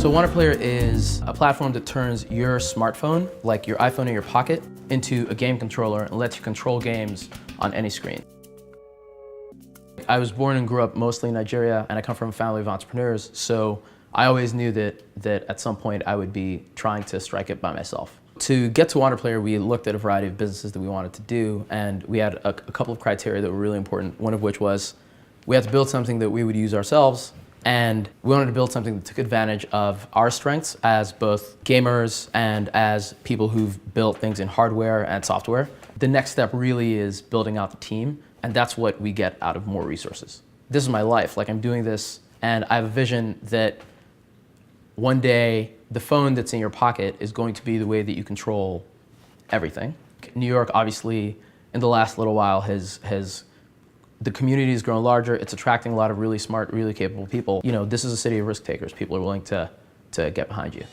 So WanderPlayer is a platform that turns your smartphone, like your iPhone in your pocket, into a game controller and lets you control games on any screen. I was born and grew up mostly in Nigeria, and I come from a family of entrepreneurs, so I always knew that at some point I would be trying to strike it by myself. To get to WanderPlayer, we looked at a variety of businesses that we wanted to do, and we had a couple of criteria that were really important, one of which was we had to build something that we would use ourselves, and we wanted to build something that took advantage of our strengths as both gamers and as people who've built things in hardware and software. The next step really is building out the team, and that's what we get out of more resources. This is my life. Like, I'm doing this, and I have a vision that one day the phone that's in your pocket is going to be the way that you control everything. New York, obviously, in the last little while the community has grown larger. It's attracting a lot of really smart, really capable people. You know, this is a city of risk takers. People are willing to get behind you.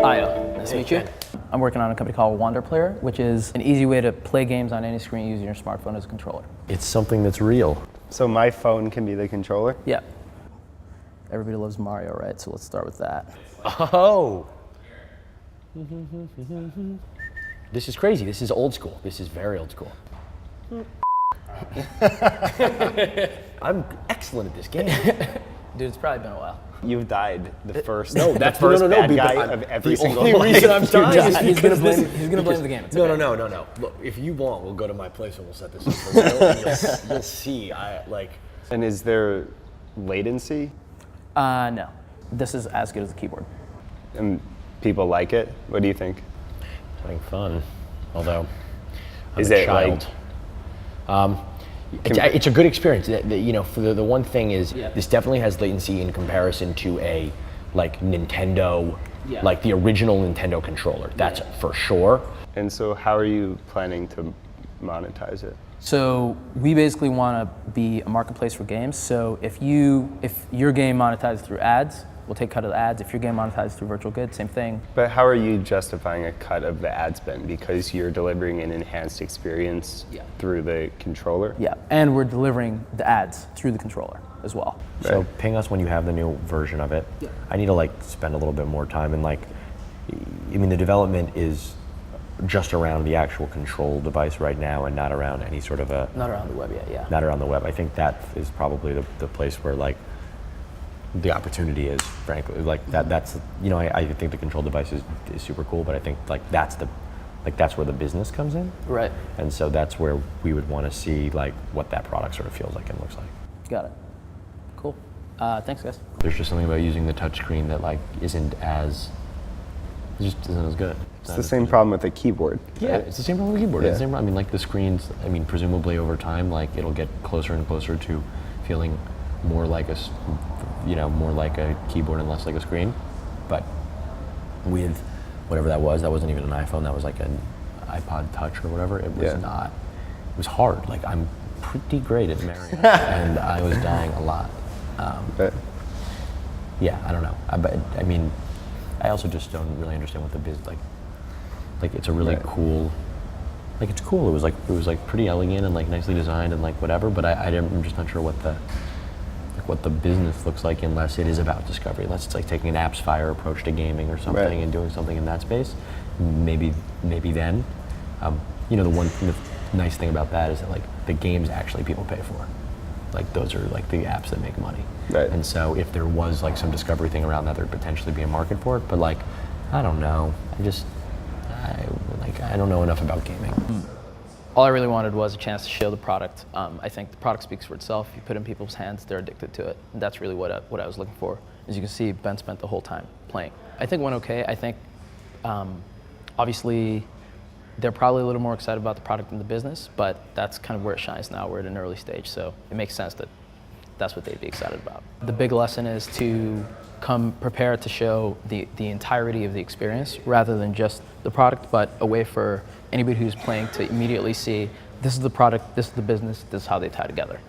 Ayo, nice to meet you. I'm working on a company called WanderPlayer, which is an easy way to play games on any screen using your smartphone as a controller. It's something that's real. So my phone can be the controller? Yeah. Everybody loves Mario, right? So let's start with that. Oh! This is crazy. This is old school. This is very old school. I'm excellent at this game. Dude, it's probably been a while. You've died the first. No, that's the first no, bad but guy of every single The only reason I'm life dying is He's because gonna blame the game. It's No, okay. no. Look, if you want, we'll go to my place and we'll set this up for real, and you'll see. And is there latency? No. This is as good as the keyboard. And people like it? What do you think? Having fun, although I'm Is a it child. It's a good experience. You know, for the one thing is this definitely has latency in comparison to a Nintendo, like the original Nintendo controller. That's for sure. And so how are you planning to monetize it? So we basically want to be a marketplace for games. So if your game monetizes through ads, we'll take a cut of the ads. If your game monetizes through virtual goods, same thing. But how are you justifying a cut of the ad spend? Because you're delivering an enhanced experience through the controller? Yeah, and we're delivering the ads through the controller as well. So ping us when you have the new version of it. Yeah. I need to spend a little bit more time and the development is just around the actual control device right now and not around any sort of a... Not around the web yet, yeah. Not around the web. I think that is probably the place where the opportunity is, frankly. That's, I think the control device is super cool, but I think that's where the business comes in. Right. And so that's where we would want to see what that product sort of feels like and looks like. Got it. Cool. Thanks, guys. There's just something about using the touchscreen that it just isn't as good. It's the same problem with the keyboard. Yeah, right? it's the same problem with the keyboard. Yeah. It's the same problem. The screens, presumably over time, it'll get closer and closer to feeling more like a keyboard and less like a screen. But with whatever that wasn't even an iPhone, that was like an iPod Touch or whatever. It was not, it was hard. I'm pretty great at Mario and I was dying a lot. Yeah, I don't know. But I also just don't really understand what the biz it's a really cool. It's cool. It was pretty elegant and nicely designed and whatever. But I'm just not sure what the business looks like unless it is about discovery. Unless it's taking an AppsFire approach to gaming or something and doing something in that space. Maybe then. The nice thing about that is that the games actually people pay for. Those are the apps that make money. Right. And so if there was some discovery thing around that, there'd potentially be a market for it. But I don't know. I don't know enough about gaming. All I really wanted was a chance to show the product. I think the product speaks for itself. You put it in people's hands, they're addicted to it. And that's really what I was looking for. As you can see, Ben spent the whole time playing. I think went okay. I think, obviously, they're probably a little more excited about the product than the business, but that's kind of where it shines now. We're at an early stage, so it makes sense that that's what they'd be excited about. The big lesson is to come prepared to show the entirety of the experience rather than just the product, but a way for anybody who's playing to immediately see this is the product, this is the business, this is how they tie together.